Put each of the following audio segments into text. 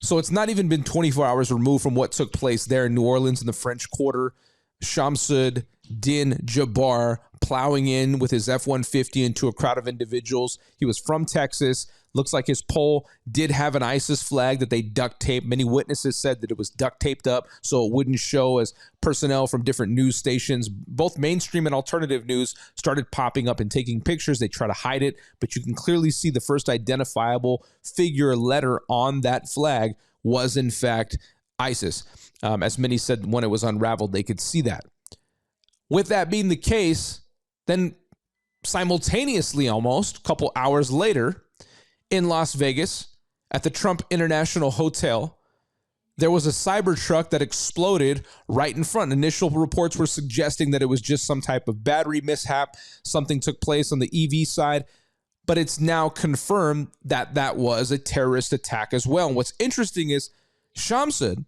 So it's not even been 24 hours removed from what took place there in New Orleans in the French Quarter. Shamsud Din Jabbar plowing in with his F-150 into a crowd of individuals. He was from Texas. Looks like his pole did have an ISIS flag that they duct taped. Many witnesses said that it was duct taped up so it wouldn't show, as personnel from different news stations, both mainstream and alternative news, started popping up and taking pictures. They try to hide it, but you can clearly see the first identifiable figure letter on that flag was in fact ISIS. As many said, when it was unraveled, they could see that. With that being the case, then simultaneously, almost a couple hours later, in Las Vegas at the Trump International Hotel, there was a Cybertruck that exploded right in front. Initial reports were suggesting that it was just some type of battery mishap. Something took place on the EV side, but it's now confirmed that that was a terrorist attack as well. And what's interesting is Shamsud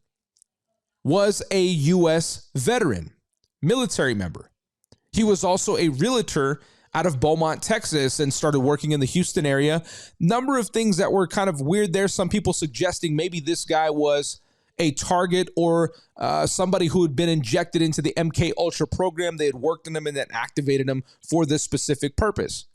was a U.S. veteran, military member. He was also a realtor out of Beaumont, Texas, and started working in the Houston area. Number of things that were kind of weird there. Some people suggesting maybe this guy was a target or somebody who had been injected into the Mk Ultra program. They had worked in him and then activated him for this specific purpose.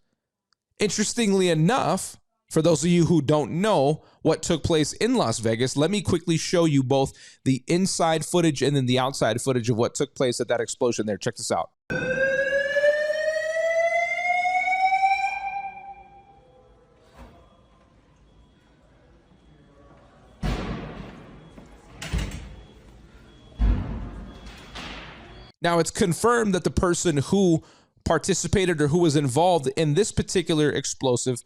Interestingly enough, for those of you who don't know what took place in Las Vegas, let me quickly show you both the inside footage and then the outside footage of what took place at that explosion there. Check this out. Now, it's confirmed that the person who participated or who was involved in this particular explosive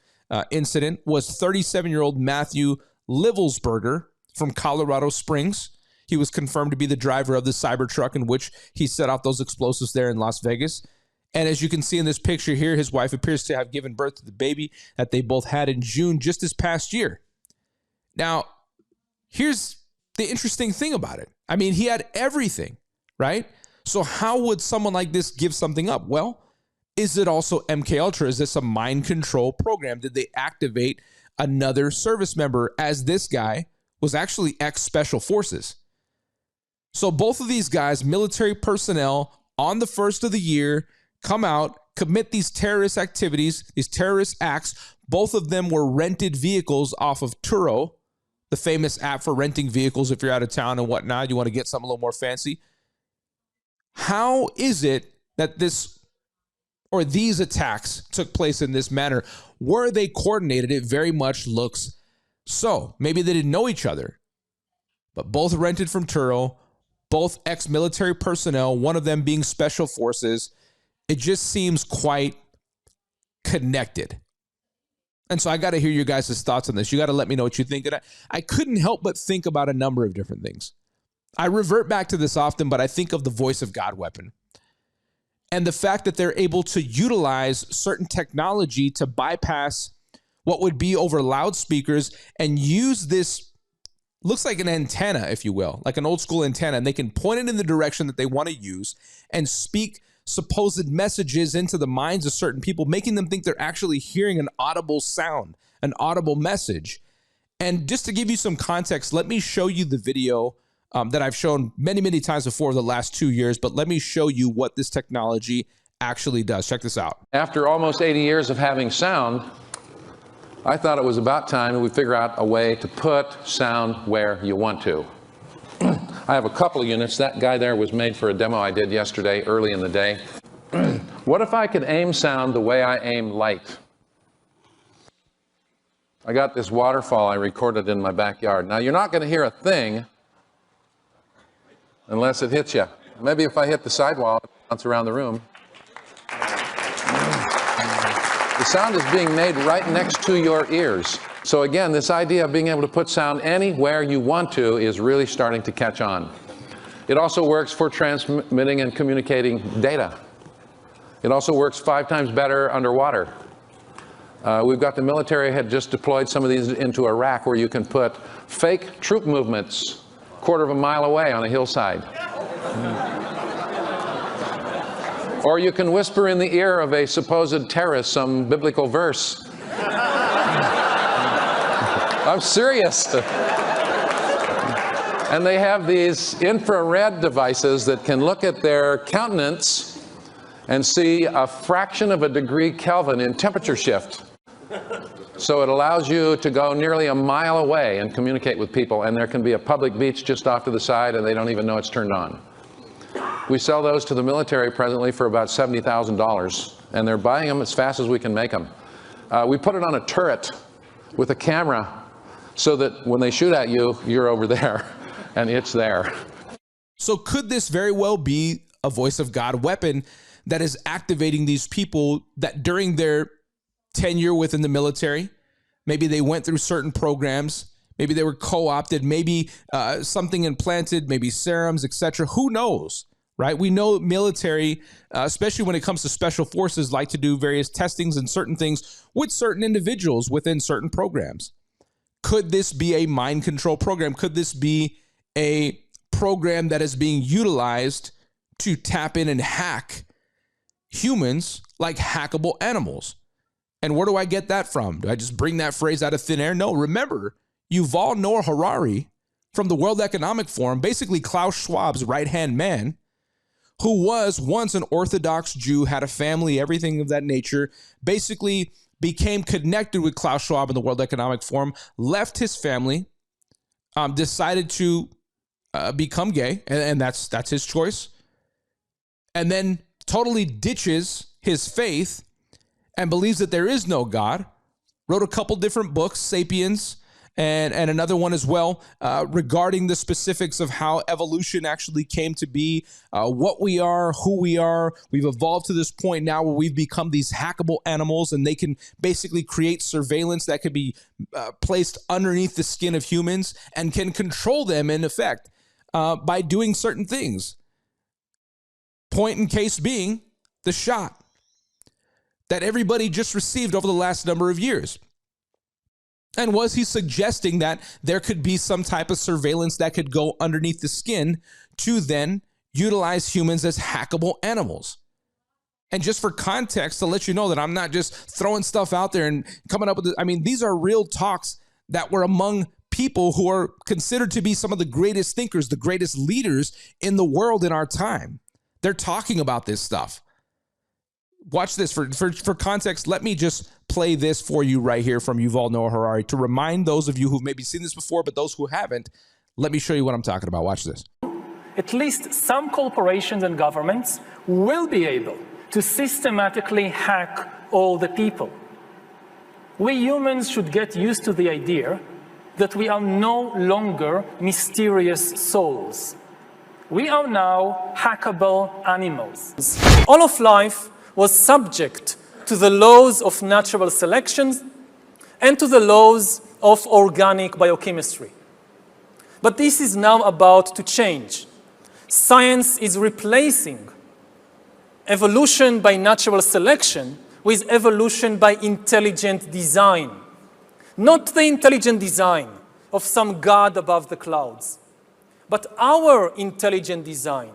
incident was 37-year-old Matthew Livelsberger from Colorado Springs. He was confirmed to be the driver of the Cybertruck in which he set off those explosives there in Las Vegas. And as you can see in this picture here, his wife appears to have given birth to the baby that they both had in June just this past year. Now, here's the interesting thing about it. I mean, he had everything, right? So how would someone like this give something up? Well, is it also Mk Ultra? Is this a mind control program? Did they activate another service member, as this guy was actually ex-Special Forces? So both of these guys, military personnel, on the first of the year, come out, commit these terrorist activities, these terrorist acts. Both of them were rented vehicles off of Turo, the famous app for renting vehicles if you're out of town and whatnot. You want to get something a little more fancy. How is it that these attacks took place in this manner? Were they coordinated? It very much looks so. Maybe they didn't know each other, but both rented from Turo, both ex-military personnel, one of them being Special Forces. It just seems quite connected. And so I got to hear your guys' thoughts on this. You got to let me know what you think. And I couldn't help but think about a number of different things. I revert back to this often, but I think of the voice of God weapon and the fact that they're able to utilize certain technology to bypass what would be over loudspeakers and use this, looks like an antenna, if you will, like an old school antenna, and they can point it in the direction that they want to use and speak supposed messages into the minds of certain people, making them think they're actually hearing an audible sound, an audible message. And just to give you some context, let me show you the video that I've shown many, many times before the last 2 years, but let me show you what this technology actually does. Check this out. After almost 80 years of having sound, I thought it was about time that we figure out a way to put sound where you want to. I have a couple of units. That guy there was made for a demo I did yesterday, early in the day. What if I could aim sound the way I aim light? I got this waterfall I recorded in my backyard. Now, you're not going to hear a thing unless it hits you. Maybe if I hit the sidewall, it bounces around the room. The sound is being made right next to your ears. So again, this idea of being able to put sound anywhere you want to is really starting to catch on. It also works for transmitting and communicating data. It also works 5 times better underwater. We've got the military had just deployed some of these into Iraq, where you can put fake troop movements a quarter of a mile away on a hillside. Or you can whisper in the ear of a supposed terrorist some biblical verse. I'm serious. And they have these infrared devices that can look at their countenance and see a fraction of a degree Kelvin in temperature shift. So it allows you to go nearly a mile away and communicate with people, and there can be a public beach just off to the side and they don't even know it's turned on. We sell those to the military presently for about $70,000, and they're buying them as fast as we can make them. We put it on a turret with a camera so that when they shoot at you, you're over there and it's there. So could this very well be a voice of God weapon that is activating these people that during their tenure within the military, maybe they went through certain programs, maybe they were co-opted, maybe something implanted, maybe serums, etc. Who knows, right? We know military, especially when it comes to special forces, like to do various testings and certain things with certain individuals within certain programs. Could this be a mind control program? Could this be a program that is being utilized to tap in and hack humans like hackable animals? And where do I get that from? Do I just bring that phrase out of thin air? No, remember, Yuval Noah Harari from the World Economic Forum, basically Klaus Schwab's right-hand man, who was once an Orthodox Jew, had a family, everything of that nature, basically became connected with Klaus Schwab in the World Economic Forum, left his family, decided to become gay, and that's his choice, and then totally ditches his faith and believes that there is no God, wrote a couple different books, Sapiens, and another one as well, regarding the specifics of how evolution actually came to be, what we are, who we are. We've evolved to this point now where we've become these hackable animals, and they can basically create surveillance that could be placed underneath the skin of humans and can control them in effect by doing certain things. Point in case being the shot that everybody just received over the last number of years. And was he suggesting that there could be some type of surveillance that could go underneath the skin to then utilize humans as hackable animals? And just for context, to let you know that I'm not just throwing stuff out there and coming up with it. I mean, these are real talks that were among people who are considered to be some of the greatest thinkers, the greatest leaders in the world in our time. They're talking about this stuff. Watch this. For context, let me just play this for you right here from Yuval Noah Harari to remind those of you who've maybe seen this before, but those who haven't, let me show you what I'm talking about. Watch this. At least some corporations and governments will be able to systematically hack all the people. We humans should get used to the idea that we are no longer mysterious souls. We are now hackable animals. All of life was subject to the laws of natural selection and to the laws of organic biochemistry. But this is now about to change. Science is replacing evolution by natural selection with evolution by intelligent design. Not the intelligent design of some god above the clouds, but our intelligent design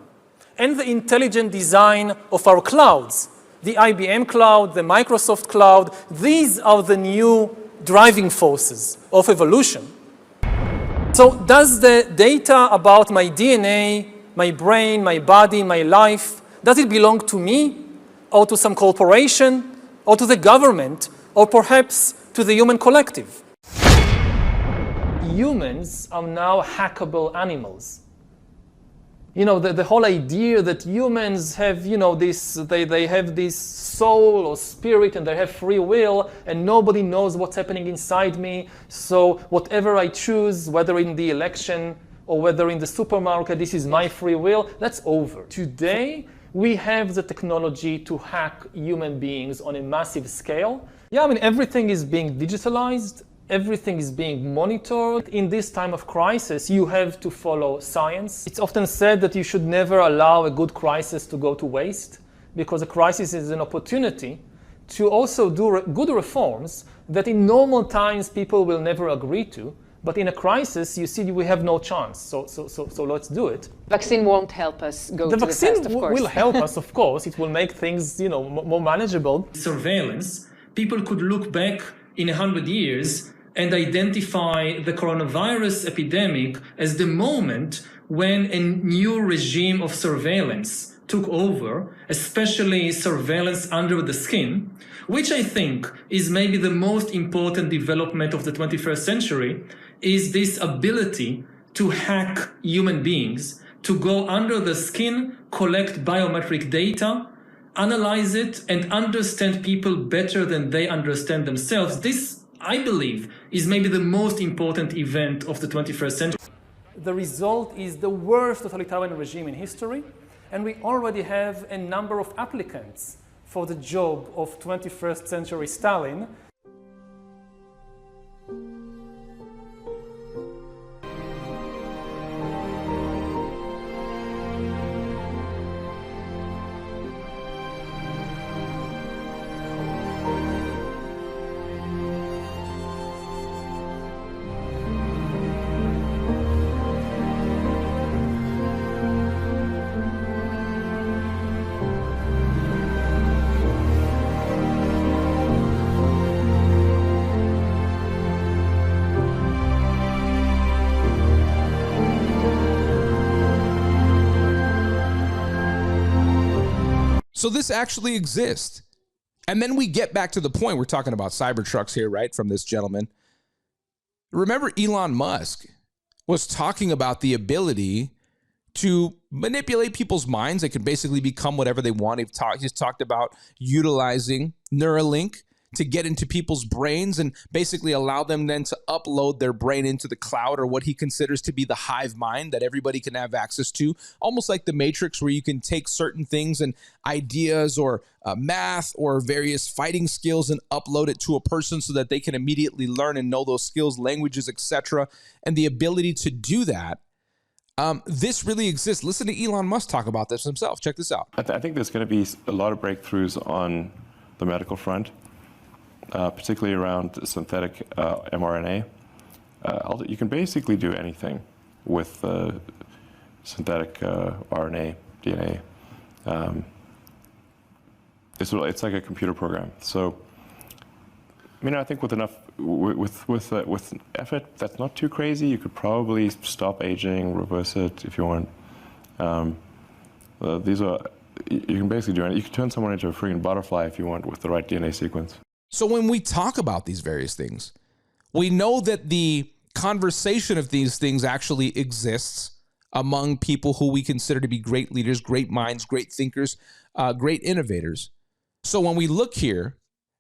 and the intelligent design of our clouds. The IBM cloud, the Microsoft cloud, these are the new driving forces of evolution. So does the data about my DNA, my brain, my body, my life, does it belong to me or to some corporation or to the government or perhaps to the human collective? Humans are now hackable animals. You know, the whole idea that humans have, you know, they have this soul or spirit and they have free will and nobody knows what's happening inside me. So whatever I choose, whether in the election or whether in the supermarket, this is my free will, that's over. Today, we have the technology to hack human beings on a massive scale. Yeah, I mean, everything is being digitalized. Everything is being monitored. In this time of crisis, you have to follow science. It's often said that you should never allow a good crisis to go to waste, because a crisis is an opportunity to also do good reforms that in normal times people will never agree to. But in a crisis, you see, we have no chance. So let's do it. Vaccine won't help us go to the test, of course. The vaccine will help us, of course. It will make things, you know, more manageable. Surveillance. People could look back in 100 years and identify the coronavirus epidemic as the moment when a new regime of surveillance took over, especially surveillance under the skin, which I think is maybe the most important development of the 21st century, is this ability to hack human beings, to go under the skin, collect biometric data, analyze it, and understand people better than they understand themselves. This, I believe, is maybe the most important event of the 21st century. The result is the worst totalitarian regime in history, and we already have a number of applicants for the job of 21st century Stalin. So this actually exists. And then we get back to the point, we're talking about Cybertrucks here, right, from this gentleman. Remember, Elon Musk was talking about the ability to manipulate people's minds. They can basically become whatever they want. He's talked about utilizing Neuralink to get into people's brains and basically allow them then to upload their brain into the cloud, or what he considers to be the hive mind that everybody can have access to, almost like the Matrix, where you can take certain things and ideas or math or various fighting skills and upload it to a person so that they can immediately learn and know those skills, languages, etc. And the ability to do that, this really exists. Listen to Elon Musk talk about this himself. Check this out. I think there's going to be a lot of breakthroughs on the medical front, particularly around synthetic mRNA. You can basically do anything with synthetic RNA, DNA. It's like a computer program. So, I mean, I think with enough, with effort, that's not too crazy. You could probably stop aging, reverse it if you want. You can basically do anything. You can turn someone into a freaking butterfly if you want with the right DNA sequence. So when we talk about these various things, we know that the conversation of these things actually exists among people who we consider to be great leaders, great minds, great thinkers, great innovators. So when we look here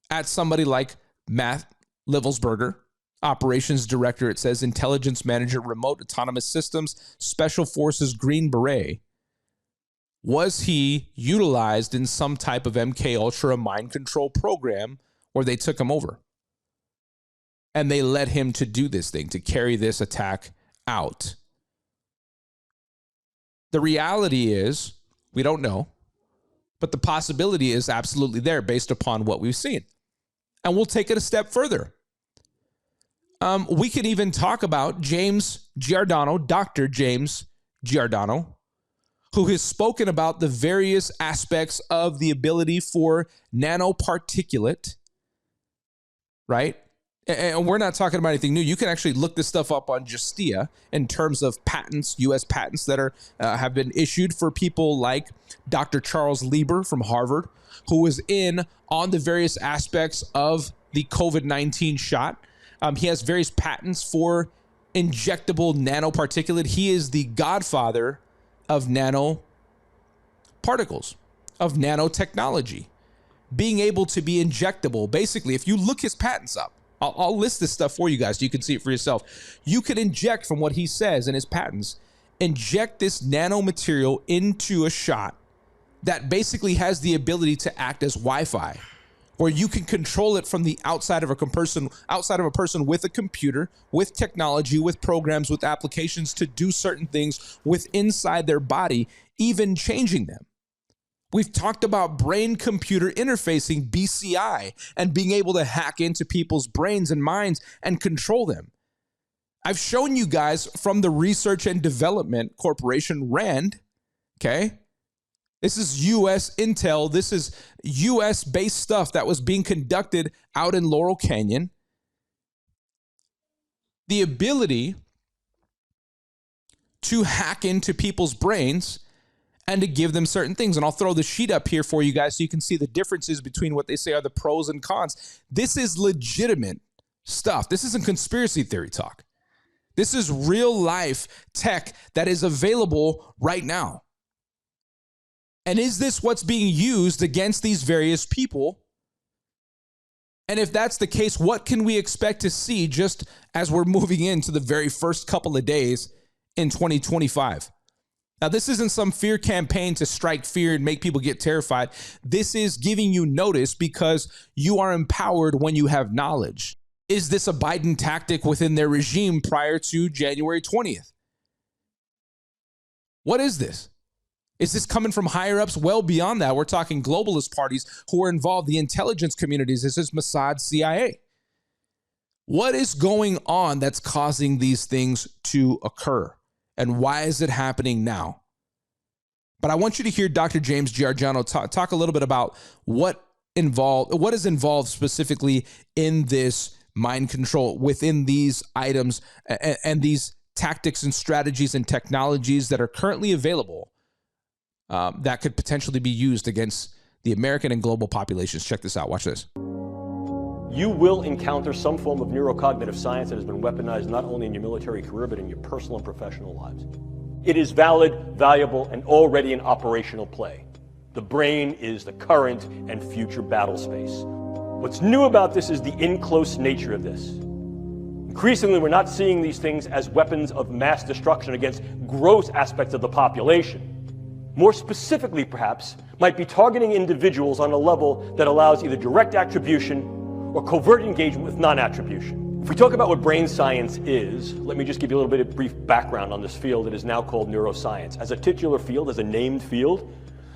at somebody like Matt Livelsberger, operations director, it says intelligence manager, remote autonomous systems, special forces, Green Beret, was he utilized in some type of MK Ultra mind control program where they took him over and they led him to do this thing, to carry this attack out? The reality is, we don't know, but the possibility is absolutely there based upon what we've seen. And we'll take it a step further. We can even talk about James Giordano, Dr. James Giordano, who has spoken about the various aspects of the ability for nanoparticulate, right? And we're not talking about anything new. You can actually look this stuff up on Justia in terms of patents, U.S. patents that have been issued for people like Dr. Charles Lieber from Harvard, who was in on the various aspects of the COVID-19 shot. He has various patents for injectable nanoparticulate. He is the godfather of nanoparticles, of nanotechnology, being able to be injectable. Basically, if you look his patents up, I'll list this stuff for you guys so you can see it for yourself. You could inject, from what he says in his patents, inject this nanomaterial into a shot that basically has the ability to act as Wi-Fi, where you can control it from the outside of a person with a computer, with technology, with programs, with applications to do certain things with inside their body, even changing them. We've talked about brain-computer interfacing, BCI, and being able to hack into people's brains and minds and control them. I've shown you guys from the Research and Development Corporation, RAND, okay? This is U.S. intel. This is U.S.-based stuff that was being conducted out in Laurel Canyon. the ability to hack into people's brains and to give them certain things. And I'll throw the sheet up here for you guys so you can see the differences between what they say are the pros and cons. This is legitimate stuff. This isn't conspiracy theory talk. This is real life tech that is available right now. And is this what's being used against these various people? And if that's the case, what can we expect to see just as we're moving into the very first couple of days in 2025? Now, this isn't some fear campaign to strike fear and make people get terrified. This is giving you notice because you are empowered when you have knowledge. Is this a Biden tactic within their regime prior to January 20th? What is this? Is this coming from higher ups? Well, beyond that, we're talking globalist parties who are involved, the intelligence communities. This is Mossad, CIA. What is going on that's causing these things to occur? And why is it happening now? But I want you to hear Dr. James Giargiano talk a little bit about what is involved specifically in this mind control within these items and these tactics and strategies and technologies that are currently available that could potentially be used against the American and global populations. Check this out. Watch this. You will encounter some form of neurocognitive science that has been weaponized not only in your military career, but in your personal and professional lives. It is valid, valuable, and already in operational play. The brain is the current and future battle space. What's new about this is the in-close nature of this. Increasingly, we're not seeing these things as weapons of mass destruction against gross aspects of the population. More specifically, perhaps, might be targeting individuals on a level that allows either direct attribution or covert engagement with non-attribution. If we talk about what brain science is, let me just give you a little bit of brief background on this field that is now called neuroscience. As a titular field, as a named field,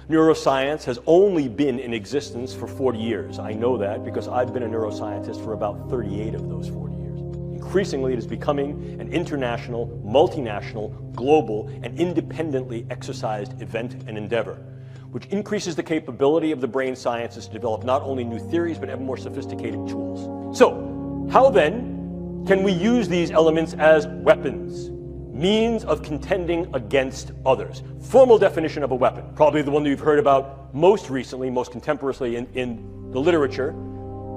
neuroscience has only been in existence for 40 years. I know that because I've been a neuroscientist for about 38 of those 40 years. Increasingly, it is becoming an international, multinational, global, and independently exercised event and endeavor, which increases the capability of the brain sciences to develop not only new theories, but ever more sophisticated tools. So, how then can we use these elements as weapons, means of contending against others? Formal definition of a weapon, probably the one that you've heard about most recently, most contemporaneously in the literature,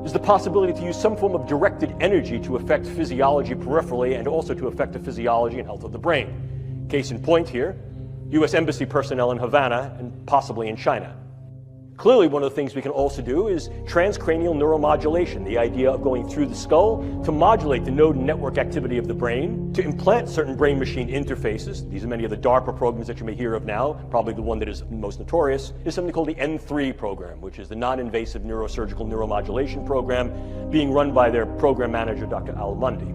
is the possibility to use some form of directed energy to affect physiology peripherally and also to affect the physiology and health of the brain. Case in point here, U.S. Embassy personnel in Havana and possibly in China. Clearly, one of the things we can also do is transcranial neuromodulation, the idea of going through the skull to modulate the node and network activity of the brain, to implant certain brain-machine interfaces. These are many of the DARPA programs that you may hear of now. Probably the one that is most notorious is something called the N3 program, which is the non-invasive neurosurgical neuromodulation program being run by their program manager, Dr. Al Mundi.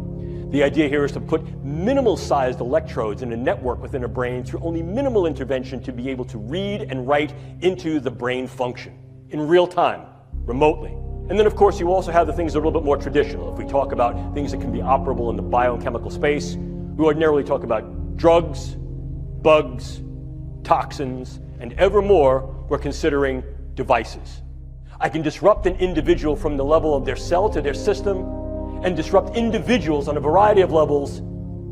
The idea here is to put minimal-sized electrodes in a network within a brain through only minimal intervention to be able to read and write into the brain function in real time, remotely. And then, of course, you also have the things that are a little bit more traditional. If we talk about things that can be operable in the biochemical space, we ordinarily talk about drugs, bugs, toxins, and ever more, we're considering devices. I can disrupt an individual from the level of their cell to their system, and disrupt individuals on a variety of levels,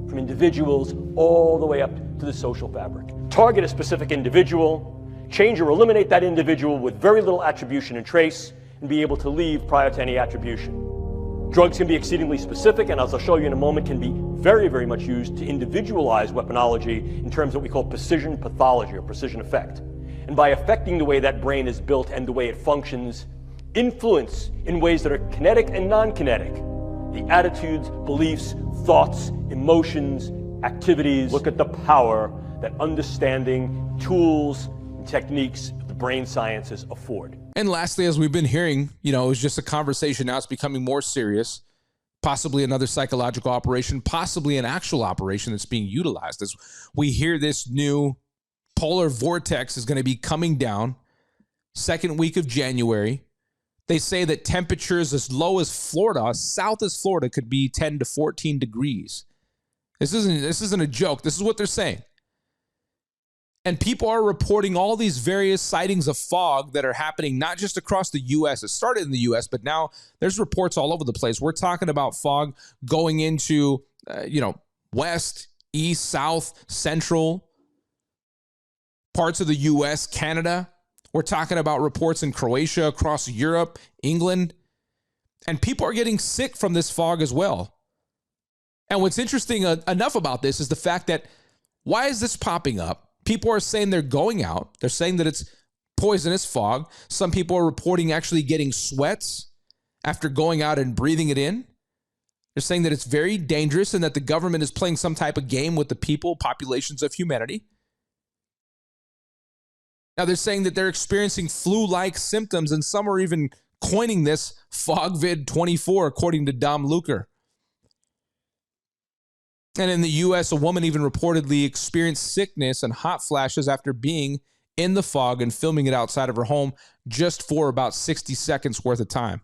from individuals all the way up to the social fabric. Target a specific individual, change or eliminate that individual with very little attribution and trace, and be able to leave prior to any attribution. Drugs can be exceedingly specific, and as I'll show you in a moment, can be very, very much used to individualize weaponology in terms of what we call precision pathology or precision effect. And by affecting the way that brain is built and the way it functions, influence in ways that are kinetic and non-kinetic the attitudes, beliefs, thoughts, emotions, activities. Look at the power that understanding tools and techniques of the brain sciences afford. And lastly, as we've been hearing, it was just a conversation. Now it's becoming more serious, possibly another psychological operation, possibly an actual operation that's being utilized. As we hear this new polar vortex is going to be coming down second week of January. They say that temperatures as low as Florida, south as Florida, could be 10 to 14 degrees. This isn't a joke. This is what they're saying. And people are reporting all these various sightings of fog that are happening, not just across the U.S. It started in the U.S., but now there's reports all over the place. We're talking about fog going into west, east, south, central, parts of the US, Canada. We're talking about reports in Croatia, across Europe, England. And people are getting sick from this fog as well. And what's interesting enough about this is the fact that why is this popping up? People are saying they're going out. They're saying that it's poisonous fog. Some people are reporting actually getting sweats after going out and breathing it in. They're saying that it's very dangerous and that the government is playing some type of game with the people, populations of humanity. Now, they're saying that they're experiencing flu-like symptoms, and some are even coining this FogVid24, according to Dom Luker. And in the U.S., a woman even reportedly experienced sickness and hot flashes after being in the fog and filming it outside of her home just for about 60 seconds worth of time.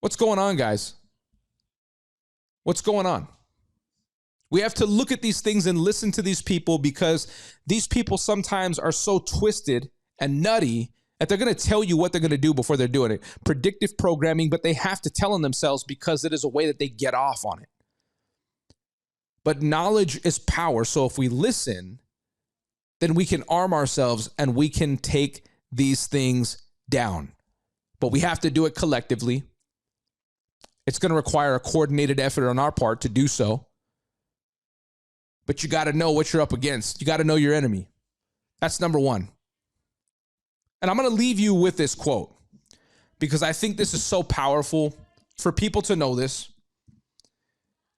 What's going on, guys? What's going on? We have to look at these things and listen to these people, because these people sometimes are so twisted and nutty that they're going to tell you what they're going to do before they're doing it. Predictive programming, but they have to tell on themselves because it is a way that they get off on it. But knowledge is power. So if we listen, then we can arm ourselves and we can take these things down. But we have to do it collectively. It's going to require a coordinated effort on our part to do so. But you got to know what you're up against. You got to know your enemy. That's number one. And I'm going to leave you with this quote, because I think this is so powerful for people to know this.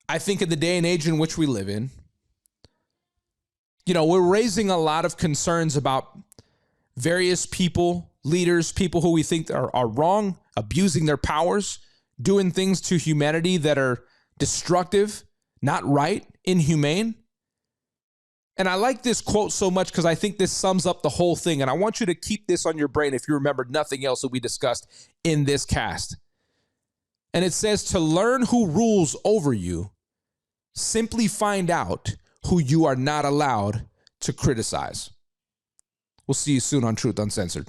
I think in the day and age in which we live in, we're raising a lot of concerns about various people, leaders, people who we think are wrong, abusing their powers, doing things to humanity that are destructive, not right, inhumane. And I like this quote so much because I think this sums up the whole thing. And I want you to keep this on your brain if you remember nothing else that we discussed in this cast. And it says, to learn who rules over you, simply find out who you are not allowed to criticize. We'll see you soon on Truth Uncensored.